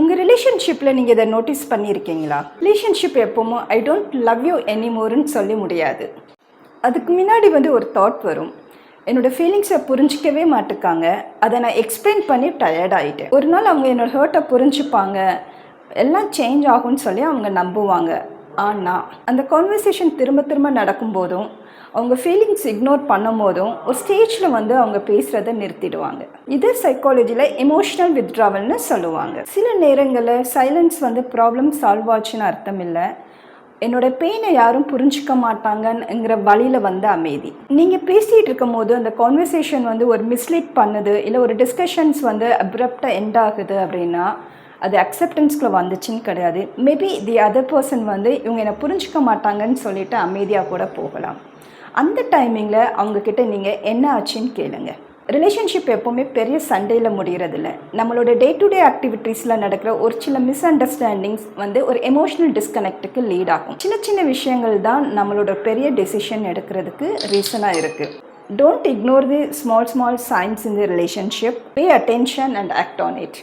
உங்கள் ரிலேஷன்ஷிப்பில் நீங்கள் இதை நோட்டீஸ் பண்ணியிருக்கீங்களா? ரிலேஷன்ஷிப் எப்போவும் ஐ டோன்ட் லவ் யூ எனிமோர்னு சொல்ல முடியாது. அதுக்கு முன்னாடி ஒரு தாட் வரும், என்னோடய ஃபீலிங்ஸை புரிஞ்சிக்கவே மாட்டுக்காங்க, அதை நான் எக்ஸ்பிளைன் பண்ணி டயர்ட் ஆகிட்டேன். ஒரு நாள் அவங்க என்னோடய ஹர்ட்டை புரிஞ்சுப்பாங்க, எல்லாம் சேஞ்ச் ஆகும்னு சொல்லி அவங்க நம்புவாங்க. ஆனால் அந்த கான்வர்சேஷன் திரும்ப திரும்ப நடக்கும்போதும் அவங்க ஃபீலிங்ஸ் இக்னோர் பண்ணும் போதும் ஒரு ஸ்டேஜில் அவங்க பேசுகிறத நிறுத்திடுவாங்க. இது சைக்காலஜியில் எமோஷ்னல் வித்ட்ராவல்னு சொல்லுவாங்க. சில நேரங்களில் சைலன்ஸ் ப்ராப்ளம் சால்வ் ஆச்சுன்னு அர்த்தம் இல்லை, என்னோடய பெயினை யாரும் புரிஞ்சிக்க மாட்டாங்கங்கிற வழியில் அமைதி. நீங்கள் பேசிகிட்டு இருக்கும் போது அந்த கான்வர்சேஷன் ஒரு மிஸ்லீட் பண்ணுது, இல்லை ஒரு டிஸ்கஷன்ஸ் அப்ரப்டாக எண்ட் ஆகுது அப்படின்னா அது அக்செப்டன்ஸ்குள்ளே வந்துச்சுன்னு கிடையாது. மேபி தி அதர் பர்சன் இவங்க என்னை புரிஞ்சிக்க மாட்டாங்கன்னு சொல்லிட்டு அமைதியாக கூட போகலாம். அந்த டைமிங்கில் அவங்கக்கிட்ட நீங்கள் என்ன ஆச்சுன்னு கேளுங்க. ரிலேஷன்ஷிப் எப்போவுமே பெரிய சண்டையில் முடிகிறதில்ல. நம்மளோட டே டு டே ஆக்டிவிட்டீஸில் நடக்கிற ஒரு சில மிஸ் அண்டர்ஸ்டாண்டிங்ஸ் ஒரு எமோஷ்னல் டிஸ்கனெக்ட்டுக்கு லீட் ஆகும். சின்ன சின்ன விஷயங்கள் தான் நம்மளோட பெரிய டெசிஷன் எடுக்கிறதுக்கு ரீசனாக இருக்குது. Don't ignore the small signs in the relationship. Pay attention and act on it.